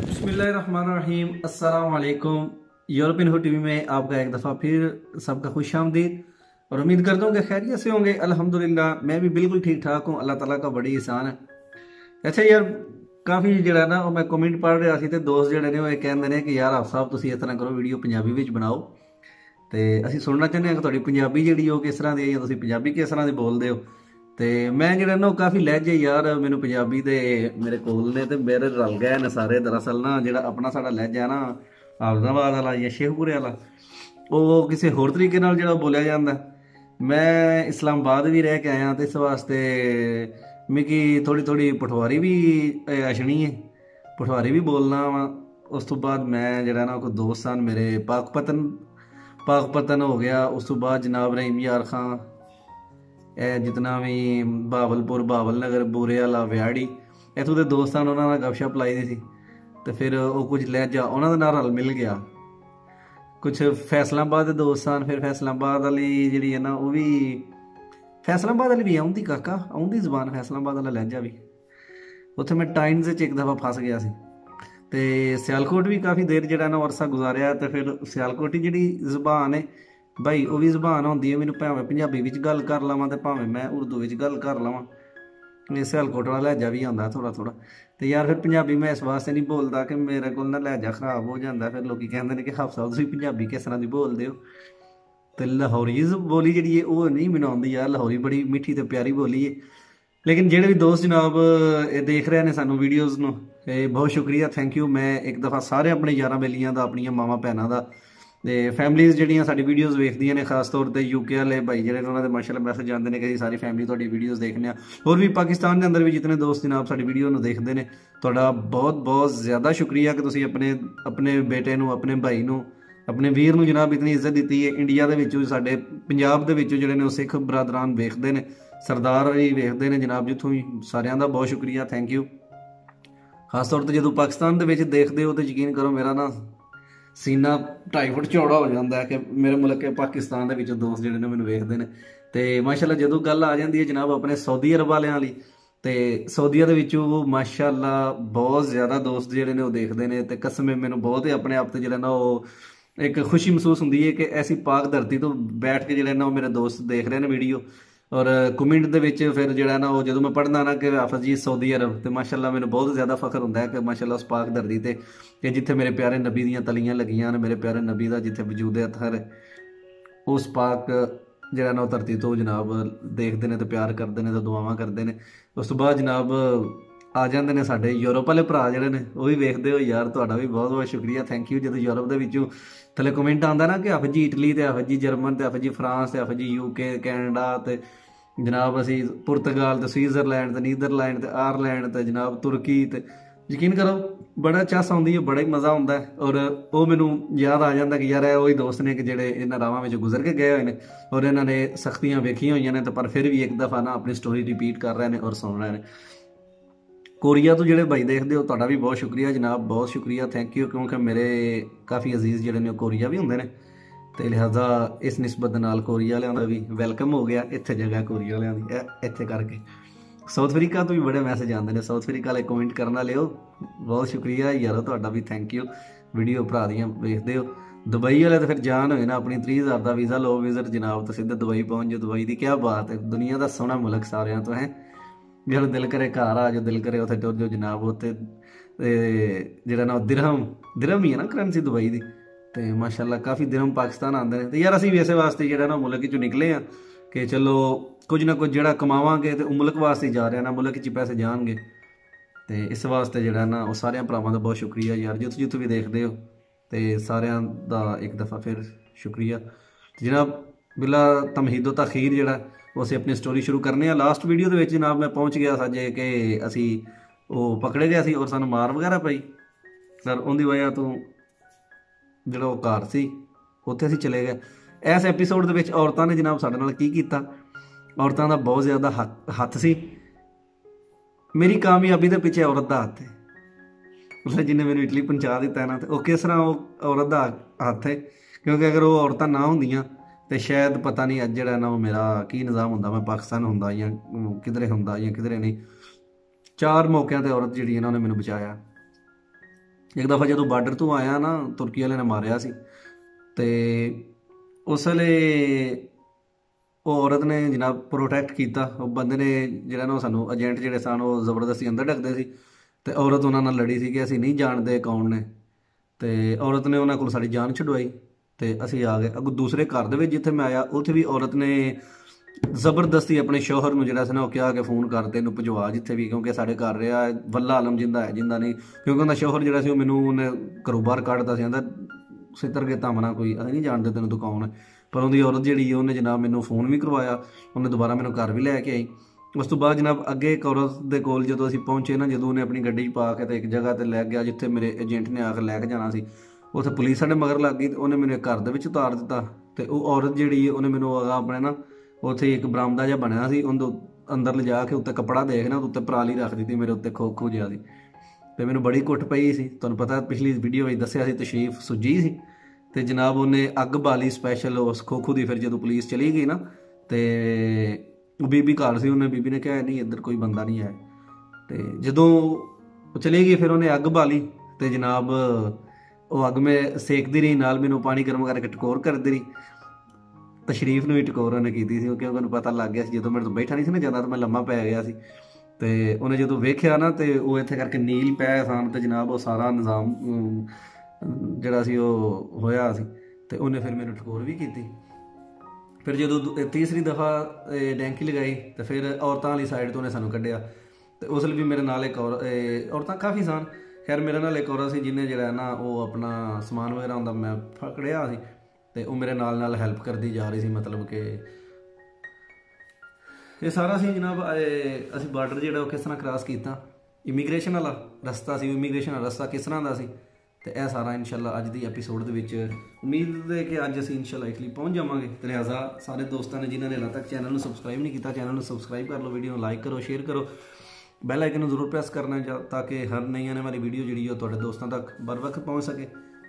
बिस्मिल्लाहिर्रहमानिर्रहीम, अस्सलाम वालेकुम। यूरोपियन हुड टीवी में आपका एक दफ़ा फिर सबका खुश आमदीद और उम्मीद करता हूँ कि खैरियत से होंगे। अल्हम्दुलिल्लाह मैं भी बिल्कुल ठीक ठाक हूँ, अल्लाह ताला का बड़ी एहसान है। अच्छा यार, काफ़ी ਜਿਹੜਾ ਨਾ मैं कमेंट पढ़ रहा ਸੀ ਤੇ ਦੋਸਤ ਜਿਹੜੇ ਨੇ ਉਹ ਕਹਿੰਦੇ ਨੇ ਕਿ ਯਾਰ ਆਪ ਸਾਹਿਬ ਤੁਸੀਂ ਇਸ ਤਰ੍ਹਾਂ ਕਰੋ, ਵੀਡੀਓ ਪੰਜਾਬੀ ਵਿੱਚ ਬਣਾਓ ਤੇ ਅਸੀਂ ਸੁਣਨਾ ਚਾਹੁੰਦੇ ਹਾਂ ਕਿ ਤੁਹਾਡੀ ਪੰਜਾਬੀ ਜਿਹੜੀ ਉਹ ਕਿਸ ਤਰ੍ਹਾਂ ਦੀ ਹੈ ਜਾਂ ਤੁਸੀਂ ਪੰਜਾਬੀ ਕਿਸ ਤਰ੍ਹਾਂ ਦੀ ਬੋਲਦੇ ਹੋ। ਤੇ ਮੈਂ ਜਿਹੜਾ ਨਾ ਕਾਫੀ ਲਹਿਜੇ ਯਾਰ ਮੈਨੂੰ ਪੰਜਾਬੀ ਦੇ ਮੇਰੇ ਕੋਲ ਨੇ ਤੇ ਮੇਰੇ ਰਲ ਗਏ ਨੇ ਸਾਰੇ। ਦਰਅਸਲ ਨਾ ਜਿਹੜਾ ਆਪਣਾ ਸਾਡਾ ਲਹਿਜਾ ਨਾ ਆਬਦਾਬਾਦ ਵਾਲਾ ਜਾਂ ਸ਼ੇਖੂਪੁਰੇ ਵਾਲਾ ਉਹ ਕਿਸੇ ਹੋਰ ਤਰੀਕੇ ਨਾਲ ਜਿਹੜਾ ਬੋਲਿਆ ਜਾਂਦਾ। ਮੈਂ ਇਸਲਾਮਾਬਾਦ ਵੀ ਰਹਿ ਕੇ ਆਇਆ ਤੇ ਇਸ ਵਾਸਤੇ मिगी थोड़ी थोड़ी पठवारी भी अछनी है, पठवारी भी बोलना वा। उस तो बाद मैं जरा ना कोई दोस्त सन मेरे पाकपतन हो गया। उस तो बाद जनाब रहीम यार खां जितना भी बावलपुर बावल नगर बूरे वाला व्याड़ी इतों के दोस्त सन, उन्होंने गपशप लाई दी थी तो फिर वो कुछ लहजा उन्होंने नाल रल मिल गया। कुछ फैसलाबाद के दोस्त सन, फिर फैसलाबाद वाली जी है ना वो भी फैसलाबाद वाली भी आउंदी काका आउंदी जबान फैसलाबाद वाला लहजा भी। उत्थे मैं टाइम्स एक दफ़ा फस गया सी ते सियालकोट भी काफ़ी देर जरा ना अरसा गुजारिया। तो फिर सियालकोटी जी जबान है भाई वो भी जबान होंदी है, मैनू भावें पंजाबी विच गल कर लवां ते भावें मैं उर्दू विच गल कर लवां, सियालकोट वाला लहजा भी आंदा थोड़ा थोड़ा। तो यार फिर पंजाबी मैं इस वास्ते नहीं बोलता कि मेरे को ना लहजा खराब हो जाता। फिर लोग कहते हैं कि हाफ साहब तुसीं पंजाबी किस तरह की बोलते हो। तो लाहौरी बोली जी है वो नहीं मैनूं आउंदी यार, लाहौरी बड़ी मिठी तो प्यारी बोली है। लेकिन जेडे भी दोस्त जनाब देख रहे हैं सानू वीडियोज़ नूं बहुत शुक्रिया, थैंक यू। मैं एक दफ़ा सारे अपने यारां बेलियां दा अपनियां मावां भैनां दा ते फैमिलीज़ जिहड़ियां साडी वीडियोज़ वेखदियां ने, खास तौर पर यूके वाले भाई जिहड़े उन्हां दे माशाअल्लाह मैसेज आंदे ने कि सारी फैमिली तुहाडी वीडियोज़ देखने आ। और भी पाकिस्तान के अंदर भी जितने दोस्त जनाब साडी वीडियो नूं देखदे ने, तुहाडा बहुत बहुत ज़्यादा शुक्रिया कि तुसीं अपने बेटे नूं, अपने भाई नूं, अपने वीर नूं जनाब इतनी इज्जत दी है। इंडिया दे विचों साडे पंजाब दे विचों जिहड़े ने सिख बरादरान वेखदे ने, सरदार भी वेखदे ने जनाब, जिथों भी सारियां दा बहुत शुक्रिया, थैंक यू। खास तौर पर जो पाकिस्तान दे विच देखदे हो तो यकीन करो मेरा ना सीना 2.5 फुट चौड़ा हो जाता है कि मेरे मुल्क के पाकिस्तान दे विचों दोस्त जिहड़े ने मैनूं वेखदे ने। ते माशाअल्लाह जदों गल आ जाती है जनाब अपने सऊदी अरब वालियां वाली ते सऊदीया दे विचों माशाअल्लाह बहुत ज़्यादा दोस्त जिहड़े ने वो देखदे ने ते कसम मैनूं बहुत ही अपने आप ते जिहड़ा ना वो एक खुशी महसूस होंदी है कि ऐसी पाक धरती तो बैठ के जो मेरे दोस्त देख रहे हैं वीडियो। और कमेंट के फिर जो ना वो जो मैं पढ़ना ना कि हाफिज़ जी सऊदी अरब, तो माशाअल्लाह मैंने बहुत ज़्यादा फख्र होंदा है कि माशाअल्लाह उस पाक धरती ते कि जिथे मेरे प्यारे नबी दियां तलियां लगियां ने, मेरे प्यारे नबी का जिथे वजूद अतहर उस पाक जो ना धरती तो जनाब देखते हैं तो प्यार करते हैं तो दुआवां करते हैं। उस तो बाद जनाब आ जाते हैं साढ़े यूरोप वाले भरा जोड़े ने वो भी वेखते हो यार, तुहाडा भी बहुत बहुत शुक्रिया, थैंक यू। जो यूरोप के विचों थले कमेंट आता ना कि हाफिज़ जी इटली, तो हाफिज़ जी जर्मन, तो हाफिज़ जी फ्रांस, तो हाफिज़ जी यूके कैनेडा, तो जनाब असी पुर्तगाल, तो स्विट्ज़रलैंड, तो नीदरलैंड, तो आयरलैंड, तो जनाब तुर्की, तो यकीन करो बड़ा चस आउंदी है, बड़ा ही मज़ा आता है। और वो मैनू याद आ जाता कि यार वही दोस्त ने कि जेडे इन्हां रावां विच गुजर के गए हुए हैं और इन्होंने सख्तियां वेखियां हुई ने, तो पर फिर भी एक दफ़ा ना अपनी स्टोरी रिपीट कर रहे हैं और सुन रहे हैं। कोरिया तो जोड़े भाई देखते हो तुहाडा भी बहुत शुक्रिया जनाब, बहुत शुक्रिया, थैंक यू। क्योंकि मेरे काफ़ी अजीज़ जोड़े ने कोरिया भी होंगे ने ਤੇ ਲਿਹਾਜ਼ਾ ਇਸ ਨਿਸਬਤ ਦੇ ਨਾਲ ਕੋਰੀਆ ਵਾਲਿਆਂ ਦਾ ਵੀ ਵੈਲਕਮ ਹੋ ਗਿਆ ਇੱਥੇ ਜਗ੍ਹਾ ਕੋਰੀਆ ਵਾਲਿਆਂ ਦੀ ਇੱਥੇ ਕਰਕੇ। ਸਾਊਥ ਅਫਰੀਕਾ ਤੋਂ ਵੀ ਬੜੇ ਮੈਸੇਜ ਆਉਂਦੇ ਨੇ, ਸਾਊਥ ਅਫਰੀਕਾ ਵਾਲੇ ਕਮੈਂਟ ਕਰਨ ਵਾਲੇ ਹੋ, ਬਹੁਤ ਸ਼ੁਕਰੀਆ ਯਾਰੋ ਤੁਹਾਡਾ ਵੀ, ਥੈਂਕ ਯੂ ਵੀਡੀਓ ਭਰਾ ਦੀਆਂ ਵੇਖਦੇ ਹੋ। ਦੁਬਈ ਵਾਲੇ ਤਾਂ ਫਿਰ ਜਾਨ ਹੋਏ ਨਾ, ਆਪਣੀ 30,000 ਦਾ ਵੀਜ਼ਾ ਲਓ ਵਿਜ਼ਿਟ ਜਨਾਬ ਤਾਂ ਸਿੱਧਾ ਦੁਬਈ ਪਹੁੰਚ ਜਾਓ। ਦੁਬਈ ਦੀ ਕਿਆ ਬਾਤ ਹੈ, ਦੁਨੀਆ ਦਾ ਸੋਹਣਾ ਮੁਲਕ ਸਾਰਿਆਂ ਤੋਂ ਹੈ। ਜਦੋਂ ਦਿਲ ਕਰੇ ਘਰ ਆ ਜਾਓ, ਦਿਲ ਕਰੇ ਉੱਥੇ ਟੁਰ ਜਾਓ ਜਨਾਬ। ਉੱਥੇ ਜਿਹੜਾ ਨਾ ਦਿਰਹਮ ਹੀ ਹੈ ਨਾ ਕਰੰਸੀ ਦੁਬਈ ਦੀ, ਤੇ ਮਾਸ਼ਾਅੱਲਾ ਕਾਫੀ ਦਿਰਹਮ ਪਾਕਿਸਤਾਨ ਆਉਂਦੇ ਨੇ। ਤੇ ਯਾਰ ਅਸੀਂ ਵੀ ਇਸੇ ਵਾਸਤੇ ਜਿਹੜਾ ਨਾ ਮੁਲਕ 'ਚੋਂ ਨਿਕਲੇ ਆ ਕਿ ਚਲੋ ਕੁਝ ਨਾ ਕੁਝ ਜਿਹੜਾ ਕਮਾਵਾਂਗੇ ਤੇ ਉਹ ਮੁਲਕ ਵਾਸਤੇ ਜਾ ਰਿਹਾ ਨਾ, ਮੁਲਕ 'ਚ ਪੈਸੇ ਜਾਣਗੇ। ਤੇ ਇਸ ਵਾਸਤੇ ਜਿਹੜਾ ਨਾ ਉਹ ਸਾਰਿਆਂ ਭਰਾਵਾਂ ਦਾ ਬਹੁਤ ਸ਼ੁਕਰੀਆ ਯਾਰ, ਜਿੱਥੋਂ ਵੀ ਦੇਖਦੇ ਹੋ, ਤੇ ਸਾਰਿਆਂ ਦਾ ਇੱਕ ਦਫਾ ਫਿਰ ਸ਼ੁਕਰੀਆ। ਜਨਾਬ ਬਿਲਾ ਤਮਹੀਦੋ ਤਖੀਰ ਜਿਹੜਾ ਉਹ ਅਸੀਂ ਆਪਣੀ ਸਟੋਰੀ ਸ਼ੁਰੂ ਕਰਨੇ ਆ। ਲਾਸਟ ਵੀਡੀਓ ਦੇ ਵਿੱਚ ਜਨਾਬ ਮੈਂ ਪਹੁੰਚ ਗਿਆ ਸਾਜੇ ਕਿ ਅਸੀਂ ਉਹ ਪਕੜੇ ਗਏ ਸੀ ਔਰ ਸਾਨੂੰ ਮਾਰ ਵਗੈਰਾ ਪਈ ਸਰ, ਉਹਦੀ ਵਜ੍ਹਾ ਤੋਂ ਜਿਹੜਾ ਉਹ ਘਰ ਸੀ ਉੱਥੇ ਅਸੀਂ ਚਲੇ ਗਏ। ਇਸ ਐਪੀਸੋਡ ਦੇ ਵਿੱਚ ਔਰਤਾਂ ਨੇ ਜਨਾਬ ਸਾਡੇ ਨਾਲ ਕੀ ਕੀਤਾ, ਔਰਤਾਂ ਦਾ ਬਹੁਤ ਜ਼ਿਆਦਾ ਹੱਥ ਸੀ। ਮੇਰੀ ਕਾਮਯਾਬੀ ਦੇ ਪਿੱਛੇ ਔਰਤ ਦਾ ਹੱਥ ਹੈ, ਮਤਲਬ ਜਿਹਨੇ ਮੈਨੂੰ ਇਟਲੀ ਪਹੁੰਚਾ ਦਿੱਤਾ ਨਾ, ਤੇ ਉਹ ਕਿਸ ਤਰ੍ਹਾਂ ਉਹ ਔਰਤ ਦਾ ਹੱਥ ਹੈ। ਕਿਉਂਕਿ ਅਗਰ ਉਹ ਔਰਤਾਂ ਨਾ ਹੁੰਦੀਆਂ ਤੇ ਸ਼ਾਇਦ ਪਤਾ ਨਹੀਂ ਅੱਜ ਜਿਹੜਾ ਨਾ ਉਹ ਮੇਰਾ ਕੀ ਨਿਜ਼ਾਮ ਹੁੰਦਾ, ਮੈਂ ਪਾਕਿਸਤਾਨ ਹੁੰਦਾ ਜਾਂ ਕਿਧਰੇ ਹੁੰਦਾ ਜਾਂ ਕਿਧਰੇ ਨਹੀਂ। 4 ਮੌਕਿਆਂ ਤੇ ਔਰਤ ਜਿਹੜੀ ਇਹਨਾਂ ਨੇ ਮੈਨੂੰ ਬਚਾਇਆ। ਇੱਕ ਦਫਾ ਜਦੋਂ ਬਾਰਡਰ ਤੋਂ ਆਇਆ ਨਾ, ਤੁਰਕੀ ਵਾਲੇ ਨੇ ਮਾਰਿਆ ਸੀ, ਤੇ ਉਸ ਵੇਲੇ ਉਹ ਔਰਤ ਨੇ ਜਨਾਬ ਪ੍ਰੋਟੈਕਟ ਕੀਤਾ। ਉਹ ਬੰਦੇ ਨੇ ਜਿਹੜਾ ਨਾ ਸਾਨੂੰ ਏਜੰਟ ਜਿਹੜੇ ਸਨ ਉਹ ਜ਼ਬਰਦਸਤੀ ਅੰਦਰ ਢੱਕਦੇ ਸੀ, ਤੇ ਔਰਤ ਉਹਨਾਂ ਨਾਲ ਲੜੀ ਸੀ ਕਿ ਅਸੀਂ ਨਹੀਂ ਜਾਣਦੇ ਕੌਣ ਨੇ, ਤੇ ਔਰਤ ਨੇ ਉਹਨਾਂ ਕੋਲ ਸਾਡੀ ਜਾਨ ਛੁਡਵਾਈ ਤੇ ਅਸੀਂ ਆ ਗਏ। ਅੱਗੋਂ ਦੂਸਰੇ ਘਰ ਦੇ ਵਿੱਚ ਜਿੱਥੇ ਮੈਂ ਆਇਆ ਉੱਥੇ ਵੀ ਔਰਤ ਨੇ ਜ਼ਬਰਦਸਤੀ ਆਪਣੇ ਸ਼ੌਹਰ ਨੂੰ ਜਿਹੜਾ ਸੀ ਨਾ ਉਹ ਕਿਹਾ ਕਿ ਫੋਨ ਕਰਦੇ ਇਹਨੂੰ ਭਜਵਾ ਜਿੱਥੇ ਵੀ, ਕਿਉਂਕਿ ਸਾਡੇ ਘਰ ਰਿਹਾ ਵੱਲਾ ਆਲਮ ਜਿੰਦਾ ਹੈ ਜਿੰਦਾ ਨਹੀਂ, ਕਿਉਂਕਿ ਉਹਦਾ ਸ਼ੌਹਰ ਜਿਹੜਾ ਸੀ ਉਹ ਮੈਨੂੰ ਉਹਨੇ ਘਰੋਂ ਬਾਹਰ ਕੱਢਦਾ ਸੀ, ਕਹਿੰਦਾ ਸਿੱਤਰ ਕੇ ਧਮਣਾ ਕੋਈ, ਅਸੀਂ ਨਹੀਂ ਜਾਣਦੇ ਤੈਨੂੰ ਤੂੰ ਕੌਣ ਹੈ। ਪਰ ਉਹਦੀ ਔਰਤ ਜਿਹੜੀ ਉਹਨੇ ਜਨਾਬ ਮੈਨੂੰ ਫੋਨ ਵੀ ਕਰਵਾਇਆ, ਉਹਨੇ ਦੁਬਾਰਾ ਮੈਨੂੰ ਘਰ ਵੀ ਲੈ ਕੇ ਆਈ। ਉਸ ਤੋਂ ਬਾਅਦ ਜਨਾਬ ਅੱਗੇ ਇੱਕ ਔਰਤ ਦੇ ਕੋਲ ਜਦੋਂ ਅਸੀਂ ਪਹੁੰਚੇ ਨਾ, ਜਦੋਂ ਉਹਨੇ ਆਪਣੀ ਗੱਡੀ 'ਚ ਪਾ ਕੇ ਤੇ ਇੱਕ ਜਗ੍ਹਾ 'ਤੇ ਲੈ ਗਿਆ ਜਿੱਥੇ ਮੇਰੇ ਏਜੰਟ ਨੇ ਆ ਕੇ ਲੈ ਕੇ ਜਾਣਾ ਸੀ, ਉੱਥੇ ਪੁਲਿਸ ਸਾਡੇ ਮਗਰ ਲੱਗ ਗਈ ਤੇ ਉਹਨੇ ਮੈਨੂੰ ਘਰ ਦੇ ਵਿੱਚ ਉਤਾਰ ਦਿੱਤਾ। ਤੇ ਉਹ ਔਰਤ ਜਿਹੜੀ ਉਹਨੇ ਮੈਨੂੰ ਆਪਣੇ ਨਾ ਉੱਥੇ ਇੱਕ ਬਰਾਮਦਾ ਜਿਹਾ ਬਣਿਆ ਸੀ, ਉਹਦੇ ਅੰਦਰ ਲਿਜਾ ਕੇ ਉੱਤੇ ਕੱਪੜਾ ਦੇਖਣਾ, ਉੱਤੇ ਪਰਾਲੀ ਰੱਖ ਦਿੱਤੀ ਮੇਰੇ ਉੱਤੇ ਖੋ ਜਿਹਾ ਸੀ, ਤੇ ਮੈਨੂੰ ਬੜੀ ਕੁੱਟ ਪਈ ਸੀ। ਤੁਹਾਨੂੰ ਪਤਾ ਪਿਛਲੀ ਵੀਡੀਓ ਵਿੱਚ ਦੱਸਿਆ ਸੀ ਤਸ਼ਰੀਫ ਸੁੱਜੀ ਸੀ, ਤੇ ਜਨਾਬ ਉਹਨੇ ਅੱਗ ਬਾਲੀ ਸਪੈਸ਼ਲ ਉਸ ਖੋਖੋ ਦੀ। ਫਿਰ ਜਦੋਂ ਪੁਲਿਸ ਚਲੀ ਗਈ ਨਾ ਤੇ ਉਹ ਬੀਬੀ ਘਰ ਸੀ, ਉਹਨੇ ਬੀਬੀ ਨੇ ਕਿਹਾ ਨਹੀਂ ਇੱਧਰ ਕੋਈ ਬੰਦਾ ਨਹੀਂ ਹੈ। ਤੇ ਜਦੋਂ ਉਹ ਚਲੀ ਗਈ ਫਿਰ ਉਹਨੇ ਅੱਗ ਬਾਲੀ, ਤੇ ਜਨਾਬ ਉਹ ਅੱਗ ਮੈਂ ਸੇਕਦੀ ਰਹੀ, ਨਾਲ ਮੈਨੂੰ ਪਾਣੀ ਗਰਮ ਕਰਕੇ ਟਕੋਰ ਕਰਦੀ ਰਹੀ। ਤਸ਼ਰੀਫ ਨੂੰ ਵੀ ਟਕੋਰ ਉਹਨੇ ਕੀਤੀ ਸੀ, ਕਿਉਂਕਿ ਉਹਨੂੰ ਪਤਾ ਲੱਗ ਗਿਆ ਸੀ ਜਦੋਂ ਮੇਰੇ ਤੋਂ ਬੈਠਾ ਨਹੀਂ ਸੀ ਨਾ ਜਾਂਦਾ ਤਾਂ ਮੈਂ ਲੰਮਾ ਪੈ ਗਿਆ ਸੀ। ਤੇ ਉਹਨੇ ਜਦੋਂ ਵੇਖਿਆ ਨਾ ਤੇ ਉਹ ਇੱਥੇ ਕਰਕੇ ਨੀਲ ਪੈ ਸਨ, ਤੇ ਜਨਾਬ ਉਹ ਸਾਰਾ ਨਿਜ਼ਾਮ ਜਿਹੜਾ ਸੀ ਉਹ ਹੋਇਆ ਸੀ, ਤੇ ਉਹਨੇ ਫਿਰ ਮੈਨੂੰ ਟਕੋਰ ਵੀ ਕੀਤੀ। ਫਿਰ ਜਦੋਂ ਤੀਸਰੀ ਦਫਾ ਡੈਂਕੀ ਲਗਾਈ ਤੇ ਫਿਰ ਔਰਤਾਂ ਵਾਲੀ ਸਾਈਡ ਤੋਂ ਉਹਨੇ ਸਾਨੂੰ ਕੱਢਿਆ। ਤੇ ਉਸ ਲਈ ਵੀ ਮੇਰੇ ਨਾਲ ਇੱਕ ਔਰਤਾਂ ਕਾਫੀ ਸਨ, ਖੈਰ ਮੇਰੇ ਨਾਲ ਇੱਕ ਔਰਤ ਸੀ ਜਿਹਨੇ ਜਿਹੜਾ ਨਾ ਉਹ ਆਪਣਾ ਸਮਾਨ ਵਗੈਰਾ ਹੁੰਦਾ ਮੈਂ ਫੜਿਆ ਸੀ, ਤੇ ਉਹ ਮੇਰੇ ਨਾਲ ਹੈਲਪ ਕਰਦੀ ਜਾ ਰਹੀ ਸੀ। ਮਤਲਬ ਕਿ ਇਹ ਸਾਰਾ ਸੀ ਜਨਾਬ। ਅਸੀਂ ਬਾਰਡਰ ਜਿਹੜਾ ਉਹ ਕਿਸ ਤਰ੍ਹਾਂ ਕ੍ਰਾਸ ਕੀਤਾ, ਇਮੀਗ੍ਰੇਸ਼ਨ ਵਾਲਾ ਰਸਤਾ ਸੀ, ਇਮੀਗ੍ਰੇਸ਼ਨ ਵਾਲਾ ਰਸਤਾ ਕਿਸ ਤਰ੍ਹਾਂ ਦਾ ਸੀ, ਤੇ ਇਹ ਸਾਰਾ ਇਨਸ਼ਾਅੱਲਾ ਅੱਜ ਦੀ ਐਪੀਸੋਡ ਦੇ ਵਿੱਚ ਉਮੀਦ ਹੈ ਕਿ ਅੱਜ ਅਸੀਂ ਇਨਸ਼ਾਅੱਲਾ ਇਟਲੀ ਪਹੁੰਚ ਜਾਵਾਂਗੇ। ਤੇ ਲਿਹਾਜ਼ਾ ਸਾਰੇ ਦੋਸਤਾਂ ਨੇ ਜਿਨ੍ਹਾਂ ਨੇ ਹਾਲੇ ਤੱਕ ਚੈਨਲ ਨੂੰ ਸਬਸਕ੍ਰਾਈਬ ਨਹੀਂ ਕੀਤਾ, ਚੈਨਲ ਨੂੰ ਸਬਸਕ੍ਰਾਈਬ ਕਰ ਲਓ, ਵੀਡੀਓ ਨੂੰ ਲਾਈਕ ਕਰੋ, ਸ਼ੇਅਰ ਕਰੋ, ਬੈਲ ਆਈਕਨ ਨੂੰ ਜ਼ਰੂਰ ਪ੍ਰੈਸ ਕਰਨਾ ਤਾਂ ਕਿ ਹਰ ਨਈ ਆਉਣ ਵਾਲੀ ਵੀਡੀਓ ਜਿਹੜੀ ਉਹ ਤੁਹਾਡੇ ਦੋਸਤਾਂ ਤੱਕ बर वक्त पहुँच सके।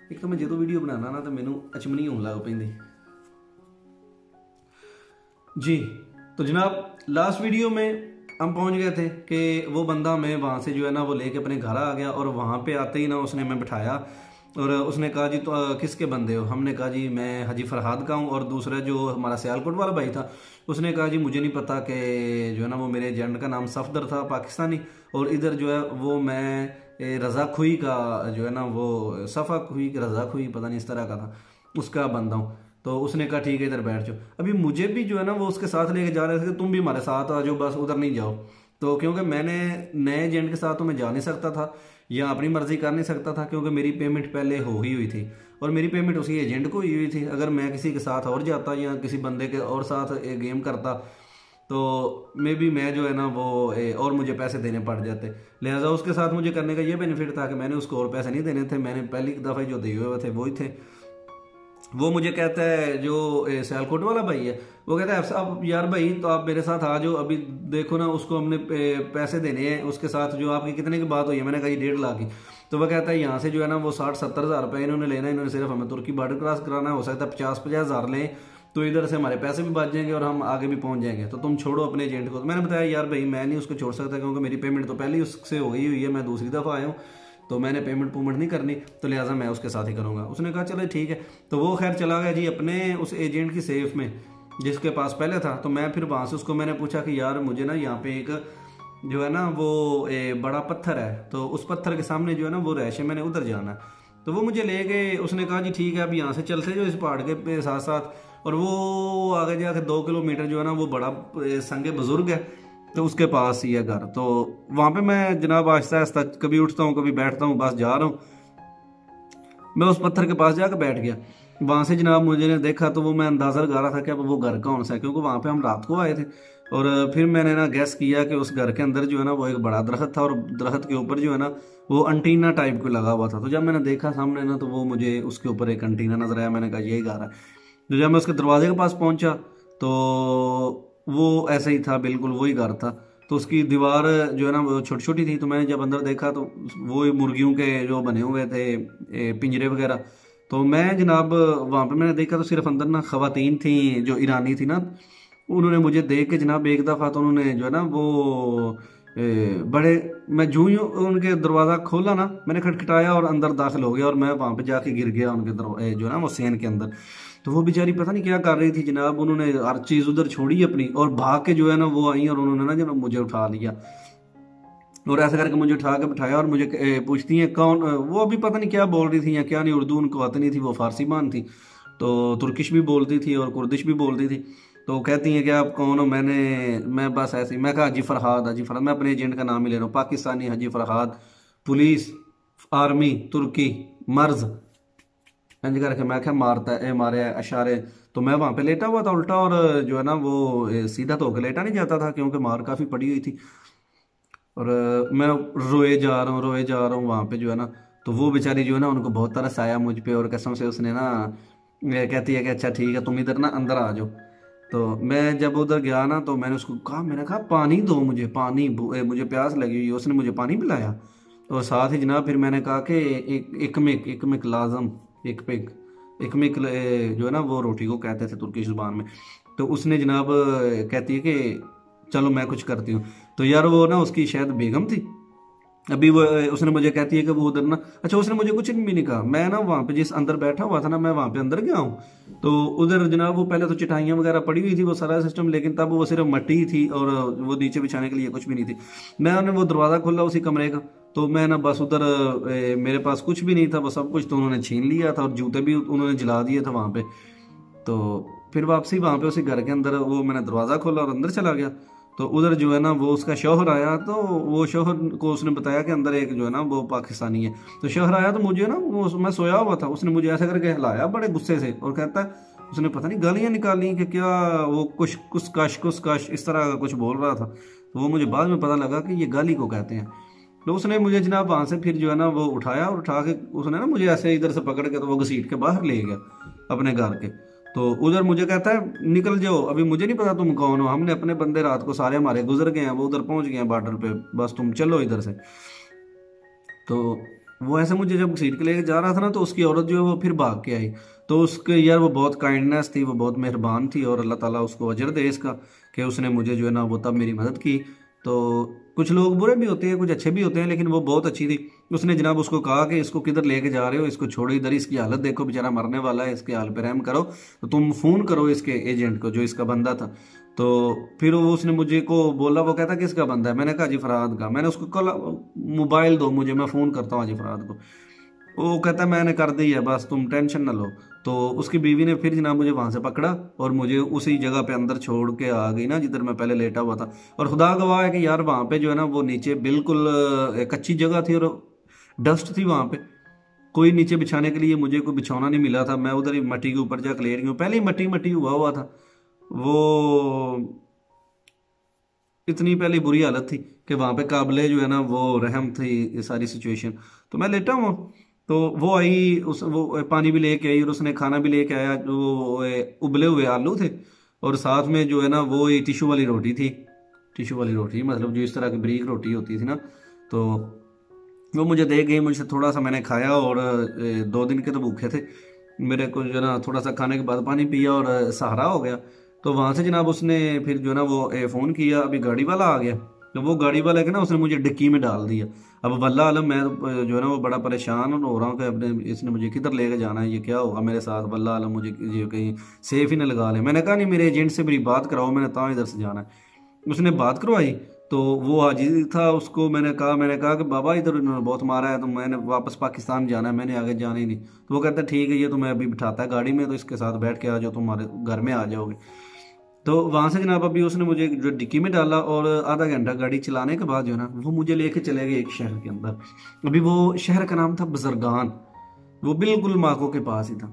एक तो मैं जो वीडियो बनाना ना तो मैनू अचमनी होने लग पैंदी जी। तो जनाब लास्ट वीडियो में हम पहुंच गए थे कि वो बंदा मैं वहाँ से जो है ना वो लेके अपने घर आ गया, और वहाँ पे आते ही ना उसने हमें बिठाया और उसने कहा जी तो किसके बंदे हो। हमने कहा जी मैं हाजी फरहाद का हूँ, और दूसरा जो हमारा सियालकोट वाला भाई था उसने कहा जी मुझे नहीं पता कि जो है ना वो मेरे एजेंट का नाम सफदर था पाकिस्तानी, और इधर जो है वो मैं रज़ा खुई का जो है ना वो सफ़ा खुई रज़ा खुई पता नहीं इस तरह का था, उसका बंदा हूँ। तो उसने कहा ठीक है इधर बैठ जाओ। अभी मुझे भी जो है ना वो उसके साथ लेके जा रहे थे, तुम भी हमारे साथ आ जाओ, बस उधर नहीं जाओ। तो क्योंकि मैंने नए एजेंट के साथ तो मैं जा नहीं सकता था या अपनी मर्ज़ी कर नहीं सकता था, क्योंकि मेरी पेमेंट पहले हो ही हुई थी और मेरी पेमेंट उसी एजेंट को हुई थी। अगर मैं किसी के साथ और जाता या किसी बंदे के और साथ गेम करता तो मैं जो है ना वो और मुझे पैसे देने पड़ जाते। लिहाजा उसके साथ मुझे करने का ये बेनिफिट था कि मैंने उसको और पैसे नहीं देने थे, मैंने पहली दफ़ा जो दिए हुए थे वही थे। वो मुझे कहता है जो सियालकोट वाला भाई है, वो कहता है अब यार भाई तो आप मेरे साथ आ जाओ, अभी देखो ना उसको हमने पैसे देने हैं, उसके साथ जो आपकी कितने की बात हुई है, मैंने कहा 1.5 लाख की। तो वह कहता है यहाँ से जो है ना वो 60-70 हज़ार रुपये इन्होंने लेना, इन्होंने सिर्फ हमें तुर्की बॉर्डर क्रॉस कराना है, हो सकता है 50-50 हज़ार लें तो इधर से हमारे पैसे भी बच जाएंगे और हम आगे भी पहुंच जाएंगे, तो तुम छोड़ो अपने एजेंट को। तो मैंने बताया यार भाई मैं नहीं उसको छोड़ सकता, क्योंकि मेरी पेमेंट तो पहले ही उससे हो गई हुई है, मैं दूसरी दफ़ा आया हूँ, तो मैंने पेमेंट नहीं करनी, तो लिहाजा मैं उसके साथ ही करूँगा। उसने कहा चलो ठीक है। तो वो खैर चला गया जी अपने उस एजेंट की सेफ में जिसके पास पहले था। तो मैं फिर वहाँ से उसको मैंने पूछा कि यार मुझे ना यहाँ पे एक जो है ना वो बड़ा पत्थर है, तो उस पत्थर के सामने जो है ना वो रैश है, मैंने उधर जाना है। तो वो मुझे ले गए, उसने कहा जी ठीक है अब यहाँ से चलते जो इस पहाड़ के साथ साथ, और वो आगे जाकर 2 किलोमीटर जो है ना वो बड़ा संगे बुजुर्ग है, तो उसके पास ही है घर। तो वहाँ पे मैं जनाब आहिस्ता आहिस्ता कभी उठता हूँ कभी बैठता हूँ, बस जा रहा हूँ। मैं उस पत्थर के पास जाकर बैठ गया। वहाँ से जनाब मुझे ने देखा तो वो मैं अंदाज़ा लगा रहा था कि अब वो घर कौन सा है, क्योंकि वहाँ पे हम रात को आए थे। और फिर मैंने ना गैस किया कि उस घर के अंदर जो है ना वो एक बड़ा दरख्त था, और दरख्त के ऊपर जो है ना वो अंटीना टाइप को लगा हुआ था। तो जब मैंने देखा सामने ना तो वो मुझे उसके ऊपर एक अंटीना नजर आया, मैंने कहा यही घर है। तो जब मैं उसके दरवाजे के पास पहुंचा तो वो ऐसे ही था, बिल्कुल वही घर था। तो उसकी दीवार जो है ना वो छोटी छोटी थी। तो मैंने जब अंदर देखा तो वो मुर्गियों के जो बने हुए थे पिंजरे वगैरह। तो मैं जनाब वहाँ पे मैंने देखा तो सिर्फ अंदर ना खवातीन थी जो ईरानी थी ना, उन्होंने मुझे देख के जनाब एक दफ़ा तो उन्होंने जो है ना वो बड़े, मैं जूं ही उनके दरवाज़ा खोला ना, मैंने खटखटाया और अंदर दाखिल हो गया, और मैं वहाँ पे जाके गिर गया उनके जो है ना वो सेन के अंदर। तो वो बेचारी पता नहीं क्या कर रही थी जनाब, उन्होंने हर चीज़ उधर छोड़ी अपनी और भाग के जो है ना वो आई, और उन्होंने ना जनाब मुझे उठा लिया, और ऐसा करके मुझे उठा के बिठाया, और मुझे पूछती हैं कौन, वो अभी पता नहीं क्या बोल रही थी या क्या नहीं, उर्दू उनको आती नहीं थी, वो फारसी मान थी, तो तुर्किश भी बोलती थी और कुर्दिश भी बोलती थी। तो कहती हैं कि आप कौन हो, मैं बस ऐसे ही, मैं कहा हाजी फरहाद, हाजी फरहाद, मैं अपने एजेंट का नाम ही ले रहा हूँ, पाकिस्तानी हाजी फरहाद, पुलिस, आर्मी, तुर्की, मर्ज, इंज करके मैं क्या मारता है मारे अशारे। तो मैं वहां पे लेटा हुआ था उल्टा, और जो है ना वो सीधा तो होकर लेटा नहीं जाता था क्योंकि मार काफी पड़ी हुई थी। और मैं रोए जा रहा हूँ वहां पे जो है ना। तो वो बेचारी जो है ना उनको बहुत तरस आया मुझ पे, और कसम से उसने ना कहती है कि अच्छा ठीक है तुम इधर ना अंदर आ जाओ। तो मैं जब उधर गया ना तो मैंने उसको कहा, मैंने कहा पानी दो मुझे, पानी, मुझे प्यास लगी हुई है। उसने मुझे पानी पिलाया, और साथ ही जनाब फिर मैंने कहा कि एक मिक लाजम, एक पिक, एक मिक जो है ना वो रोटी को कहते थे तुर्की जुबान में। तो उसने जनाब कहती है कि चलो मैं कुछ करती हूँ। तो यार वो ना उसकी शायद बेगम थी अभी, वो उसने मुझे कहती है कि वो उधर ना, अच्छा उसने मुझे कुछ भी नहीं कहा, मैं ना वहाँ पे जिस अंदर बैठा हुआ था ना मैं वहाँ पे अंदर गया हूँ। तो उधर जनाब वो पहले तो चटाइयाँ वगैरह पड़ी हुई थी वो सारा सिस्टम, लेकिन तब वो सिर्फ मट्टी थी और वो नीचे बिछाने के लिए कुछ भी नहीं थी। मैंने वो दरवाज़ा खोला उसी कमरे का, तो मैं ना बस उधर मेरे पास कुछ भी नहीं था, वो सब कुछ तो उन्होंने छीन लिया था, और जूते भी उन्होंने जला दिए थे वहाँ पे। तो फिर वापसी वहाँ पे उसी घर के अंदर वो मैंने दरवाज़ा खोला और अंदर चला गया। तो उधर जो है ना वो उसका शौहर आया, तो वो शौहर को उसने बताया कि अंदर एक जो है ना वो पाकिस्तानी है। तो शौहर आया तो मुझे ना वो मैं सोया हुआ था, उसने मुझे ऐसा करके हिलाया बड़े गुस्से से, और कहता है उसने पता नहीं गालियाँ निकाली कि क्या, वो कुछ कुछ इस तरह का कुछ बोल रहा था। तो वो मुझे बाद में पता लगा कि ये गाली को कहते हैं। तो उसने मुझे जनाब वहाँ से फिर जो है ना वो उठाया, और उठा के उसने ना मुझे ऐसे इधर से पकड़ के तो वो घसीट के बाहर ले गया अपने घर के। तो उधर मुझे कहता है निकल जाओ, अभी मुझे नहीं पता तुम कौन हो, हमने अपने बंदे रात को सारे हमारे गुजर गए हैं, वो उधर पहुंच गए हैं बॉर्डर पे, बस तुम चलो इधर से। तो वो ऐसे मुझे जब सीट के लेके जा रहा था ना तो उसकी औरत जो है वो फिर भाग के आई। तो उसके यार वो बहुत काइंडनेस थी, वो बहुत मेहरबान थी, और अल्लाह ताला उसको अजर दे इसका कि उसने मुझे जो है ना वो तब मेरी मदद की। तो कुछ लोग बुरे भी होते हैं कुछ अच्छे भी होते हैं, लेकिन वो बहुत अच्छी थी। उसने जनाब उसको कहा कि इसको किधर लेके जा रहे हो, इसको छोड़ो इधर, इसकी हालत देखो, बेचारा मरने वाला है, इसके हाल पे रहम करो, तो तुम फोन करो इसके एजेंट को जो इसका बंदा था। तो फिर वो उसने मुझे को बोला, वो कहता किसका बंदा है, मैंने कहा जी फरहाद का। मैंने उसको कल मोबाइल दो मुझे, मैं फ़ोन करता हूँ जी फरहाद को। वो कहता मैंने कर दी है, बस तुम टेंशन ना लो। तो उसकी बीवी ने फिर जनाब मुझे वहां से पकड़ा और मुझे उसी जगह पे अंदर छोड़ के आ गई ना जिधर मैं पहले लेटा हुआ था। और खुदा गवाह है कि यार वहां पे जो है ना वो नीचे बिल्कुल कच्ची जगह थी और डस्ट थी वहां पे, कोई नीचे बिछाने के लिए मुझे कोई बिछौना नहीं मिला था। मैं उधर ही मट्टी के ऊपर जाकर ले रही हूँ, पहले ही मट्टी मट्टी हुआ था वो, इतनी पहले बुरी हालत थी कि वहां पे काबिले जो है ना वो रहम थी ये सारी सिचुएशन। तो मैं लेटा हूँ, तो वो आई, उस वो पानी भी लेके आई और उसने खाना भी लेके आया, जो उबले हुए आलू थे, और साथ में जो है ना वो ये टिश्यू वाली रोटी थी, टिश्यू वाली रोटी मतलब जो इस तरह की ब्रीक रोटी होती थी ना। तो वो मुझे दे गई, मुझसे थोड़ा सा मैंने खाया और 2 दिन के तो भूखे थे। मेरे को जो है ना थोड़ा सा खाने के बाद पानी पिया और सहारा हो गया। तो वहाँ से जनाब उसने फिर जो है ना वो फ़ोन किया, अभी गाड़ी वाला आ गया। तो वो गाड़ी वाला है ना उसने मुझे डिक्की में डाल दिया। अब वल्लाह आलम मैं जो है ना वो बड़ा परेशान हो रहा हूँ कि अपने इसने मुझे किधर लेके जाना है, ये क्या होगा मेरे साथ, वल्लाह आलम मुझे ये कहीं सेफ ही ना लगा ले। मैंने कहा नहीं, मेरे एजेंट से मेरी बात कराओ, मैंने कहाँ इधर से जाना है। उसने बात करवाई। तो वो हाजिर था, उसको मैंने कहा कि बाबा इधर इन्होंने बहुत मारा है, तो मैंने वापस पाकिस्तान जाना है, मैंने आगे जाना ही नहीं। तो वो कहता है ठीक है, ये तुम्हें अभी बिठाता है गाड़ी में, तो इसके साथ बैठ के आ जाओ, तुम्हारे घर में आ जाओगे। तो वहाँ से जनाब अभी उसने मुझे जो डिक्की में डाला और आधा घंटा गाड़ी चलाने के बाद जो है ना वो मुझे लेके चले गए एक शहर के अंदर। अभी वो शहर का नाम था बजरगान, वो बिल्कुल माको के पास ही था।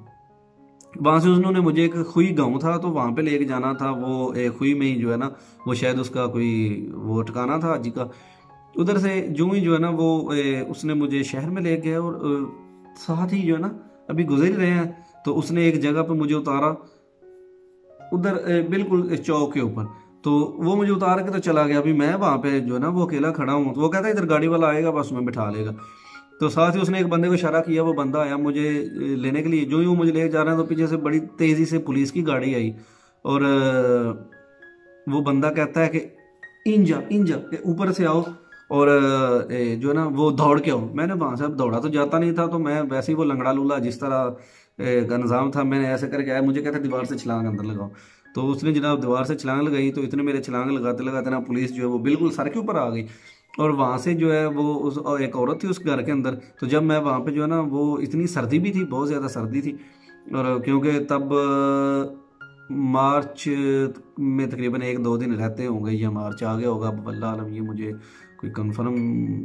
वहां से उन्होंने मुझे एक खुई गांव था तो वहां पे लेके जाना था। वो एक खुई में ही जो है ना वो शायद उसका कोई वो ठिकाना था हाजी का। उधर से जो ही जो है ना वो उसने मुझे शहर में ले गया और साथ ही जो है ना अभी गुजर ही रहे हैं तो उसने एक जगह पे मुझे उतारा, उधर बिल्कुल चौक के ऊपर। तो वो मुझे उतार के तो चला गया। अभी मैं वहां पे जो है ना वो अकेला खड़ा हूँ, तो वो कहता है इधर गाड़ी वाला आएगा बस तुम्हें बिठा लेगा। तो साथ ही उसने एक बंदे को इशारा किया, वो बंदा आया मुझे लेने के लिए। जो ही वो मुझे लेके जा रहा है तो पीछे से बड़ी तेजी से पुलिस की गाड़ी आई और वो बंदा कहता है कि इंजा इंजा के ऊपर से आओ और जो है ना वो दौड़ के आओ। मैंने वहां से अब दौड़ा तो जाता नहीं था, तो मैं वैसे ही वो लंगड़ा लूला जिस तरह का निज़ाम था मैंने ऐसे करके आया। मुझे कहता है दीवार से छलांग अंदर लगाओ। तो उसने जनाब दीवार से छलांग लगाई, तो इतने मेरे छलांग लगाते लगाते ना पुलिस जो है वो बिल्कुल सर के ऊपर आ गई। और वहां से जो है वो उस और एक औरत थी उस घर के अंदर। तो जब मैं वहां पे जो है ना वो इतनी सर्दी भी थी, बहुत ज़्यादा सर्दी थी। और क्योंकि तब मार्च में तकरीबन 1-2 दिन रहते होंगे या मार्च आ गया होगा, अब वल्लाह आलम ये मुझे कोई कंफर्म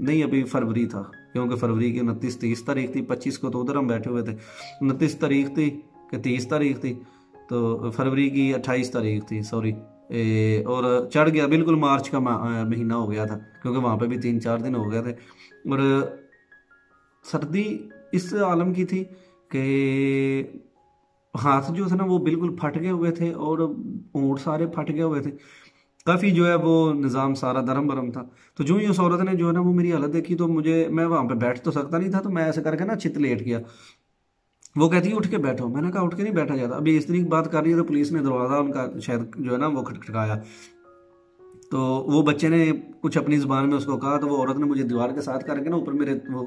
नहीं। अभी फरवरी था, क्योंकि फरवरी की 29-30 तारीख थी, 25 को तो उधर हम बैठे हुए थे। 29 तारीख थी कि 30 तारीख थी, तो फरवरी की 28 तारीख थी सॉरी। और चढ़ गया बिल्कुल मार्च का महीना हो गया था, क्योंकि वहाँ पे भी 3-4 दिन हो गए थे। और सर्दी इस आलम की थी कि हाथ जो थे ना वो बिल्कुल फट गए हुए थे और ऊँट सारे फट गए हुए थे। काफ़ी जो है वो निज़ाम सारा दरम बरम था। तो जो ही उस औरत ने जो है ना वो मेरी हालत देखी, तो मुझे मैं वहाँ पे बैठ तो सकता नहीं था, तो मैं ऐसे करके ना चित लेट गया। वो कहती है उठ के बैठो। मैंने कहा उठ के नहीं बैठा जाता। अभी इस तरीके की बात कर रही है तो पुलिस ने दरवाज़ा उनका शायद जो है ना वो खटखटाया। तो वो बच्चे ने कुछ अपनी ज़ुबान में उसको कहा, तो वो औरत ने मुझे दीवार के साथ करके ना ऊपर मेरे वो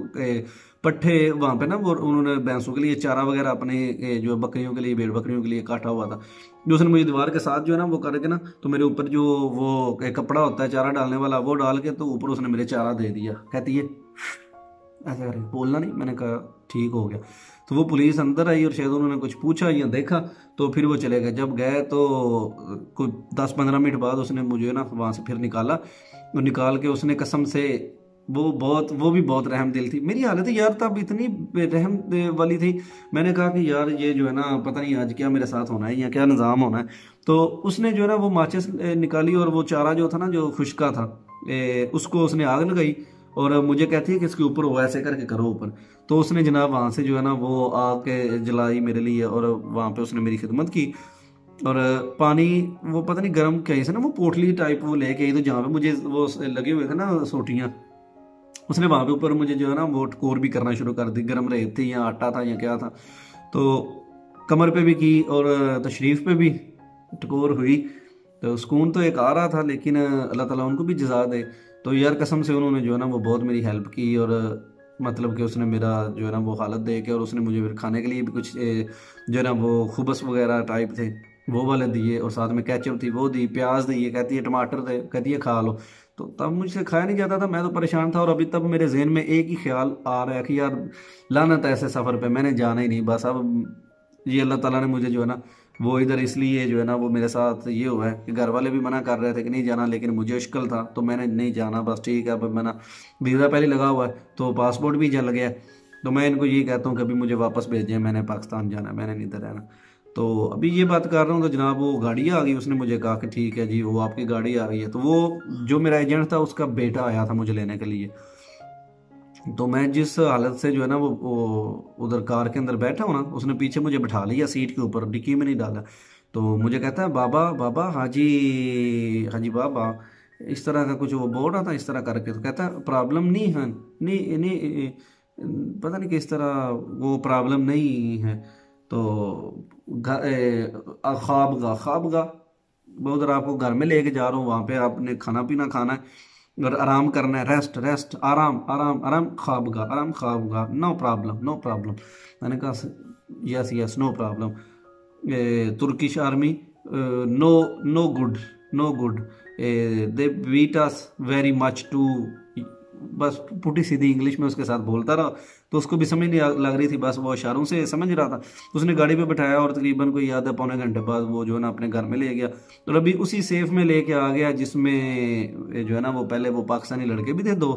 पट्ठे वहाँ पे ना वो उन्होंने भैंसों के लिए चारा वगैरह अपने जो बकरियों के लिए भेड़ बकरियों के लिए काटा हुआ था, जो उसने मुझे दीवार के साथ जो है ना वो करके ना तो मेरे ऊपर जो वो कपड़ा होता है चारा डालने वाला वो डाल के तो ऊपर उसने मेरे चारा दे दिया। कहती है ऐसा करे बोलना नहीं। मैंने कहा ठीक हो गया। तो वो पुलिस अंदर आई और शायद उन्होंने कुछ पूछा या देखा, तो फिर वो चले गए। जब गए तो कोई 10-15 मिनट बाद उसने मुझे ना वहाँ से फिर निकाला और निकाल के उसने कसम से वो भी बहुत रहम दिल थी। मेरी हालत यार तब इतनी रहम वाली थी। मैंने कहा कि यार ये जो है ना पता नहीं आज क्या मेरे साथ होना है या क्या निज़ाम होना है। तो उसने जो है ना वो माचिस निकाली और वो चारा जो था ना जो खुश्का था उसको उसने आग लगाई और मुझे कहती है कि इसके ऊपर वो ऐसे करके करो ऊपर। तो उसने जनाब वहाँ से जो है ना वो आग के जलाई मेरे लिए और वहाँ पे उसने मेरी खिदमत की। और पानी वो पता नहीं गर्म कहीं से ना वो पोटली टाइप वो लेके आई, तो जहाँ पे मुझे वो लगे हुए थे ना सोटियाँ, उसने वहाँ पे ऊपर मुझे जो है ना वो टकोर भी करना शुरू कर दी। गर्म रेत थी या आटा था या क्या था, तो कमर पे भी की और तशरीफ पे भी टकोर हुई। तो सुकून तो एक आ रहा था, लेकिन अल्लाह ताला उनको भी जज़ा दे। तो यार कसम से उन्होंने जो है ना वो बहुत मेरी हेल्प की और मतलब कि उसने मेरा जो है ना वो हालत देख के और उसने मुझे फिर खाने के लिए भी कुछ जो है ना वो खुबस वगैरह टाइप थे वो वाले दिए और साथ में केचप थी वो दी, प्याज दिए, कहती है टमाटर थे, कहती है खा लो। तो तब मुझसे खाया नहीं जाता था, मैं तो परेशान था। और अभी तब मेरे जहन में एक ही ख्याल आ रहा है कि यार लानत है ऐसे सफ़र पे, मैंने जाना ही नहीं। बस अब ये अल्लाह ताला ने मुझे जो है ना वो इधर इसलिए जो है ना वो मेरे साथ ये हुआ है कि घर वाले भी मना कर रहे थे कि नहीं जाना, लेकिन मुझे मुश्किल था तो मैंने नहीं जाना। बस ठीक है, अब मैंने वीज़ा पहले लगा हुआ है तो पासपोर्ट भी जल गया। तो मैं इनको यही कहता हूँ कि अभी मुझे वापस भेजें, मैंने पाकिस्तान जाना है, मैंने नहीं इधर रहना। तो अभी ये बात कर रहा हूँ तो जनाब वो गाड़ी आ गई। उसने मुझे कहा कि ठीक है जी वो आपकी गाड़ी आ गई है। तो वो जो मेरा एजेंट था उसका बेटा आया था मुझे लेने के लिए। तो मैं जिस हालत से जो है ना वो उधर कार के अंदर बैठा हूँ ना, उसने पीछे मुझे बिठा लिया सीट के ऊपर, डिक्की में नहीं डाला। तो मुझे कहता है बाबा बाबा हाजी हाजी बाबा इस तरह का कुछ वो बोल रहा था इस तरह करके। तो कहता प्रॉब्लम नहीं है, नहीं नहीं, पता नहीं किस तरह, वो प्रॉब्लम नहीं है। तो ख्वाबगा, ख्वाबगा, मैं उधर आपको घर में लेके जा रहा हूँ, वहाँ पे आपने खाना पीना खाना है और आराम करना है, रेस्ट रेस्ट, आराम आराम आराम, ख्वाबगा, आराम, ख्वाबगा, नो प्रॉब्लम, नो प्रॉब्लम। मैंने कहा yes yes, no problem. Turkish army, no, no good, no good, they beat us very much too, बस पुटी सीधी इंग्लिश में उसके साथ बोलता रहा। तो उसको भी समझ नहीं लग रही थी, बस वो इशारों से समझ रहा था। उसने गाड़ी पे बैठाया और तकरीबन कोई आधा पौने घंटे बाद वो जो है ना अपने घर में ले गया। तो अभी उसी सेफ में लेके आ गया जिसमें जो है ना वो पहले वो पाकिस्तानी लड़के भी थे दो,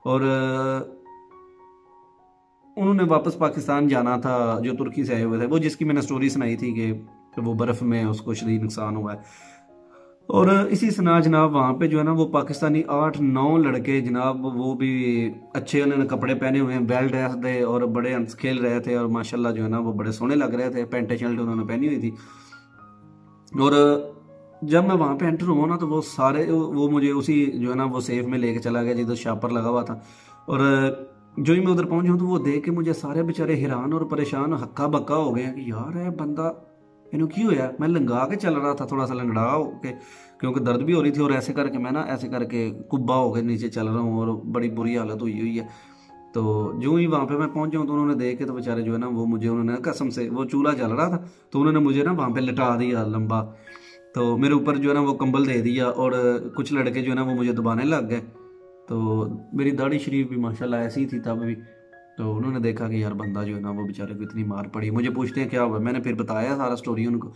और उन्होंने वापस पाकिस्तान जाना था, जो तुर्की से आए हुए थे, वो जिसकी मैंने स्टोरी सुनाई थी कि वो बर्फ़ में उसको शदीद नुकसान हुआ है। और इसी सना जनाब वहाँ पे जो है ना वो पाकिस्तानी 8-9 लड़के जनाब, वो भी अच्छे उन्होंने कपड़े पहने हुए हैं, वेल ड्रेस थे और बड़े हंस खेल रहे थे, और माशाल्लाह जो है ना वो बड़े सोने लग रहे थे, पैंट शर्ट उन्होंने पहनी हुई थी। और जब मैं वहाँ पे एंटर हुआ ना तो वो सारे वो मुझे उसी जो है ना वो सेफ में लेके चला गया जिधर शापर लगा हुआ था। और जो ही मैं उधर पहुंचा तो वो देख के मुझे सारे बेचारे हैरान और परेशान हक्का बक्का हो गए कि यार है बंदा इन्हों की होया। मैं लंगा के चल रहा था, थोड़ा सा लंगड़ा होके, क्योंकि दर्द भी हो रही थी, और ऐसे करके मैं ना ऐसे करके कुब्बा होके नीचे चल रहा हूँ और बड़ी बुरी हालत हुई हुई है। तो जो ही वहाँ पे मैं पहुंचा हूँ तो उन्होंने देख के तो बेचारे जो है ना वो मुझे, उन्होंने कसम से, वो चूल्हा जल रहा था तो उन्होंने मुझे ना वहाँ पे लिटा दिया लंबा, तो मेरे ऊपर जो है ना वो कंबल दे दिया, और कुछ लड़के जो है ना वो मुझे दबाने लग गए। तो मेरी दाढ़ी शरीफ भी माशाल्लाह ऐसी थी तब भी। तो उन्होंने देखा कि यार बंदा जो है ना वो बेचारे को इतनी मार पड़ी, मुझे पूछते हैं क्या हुआ, मैंने फिर बताया सारा स्टोरी उनको।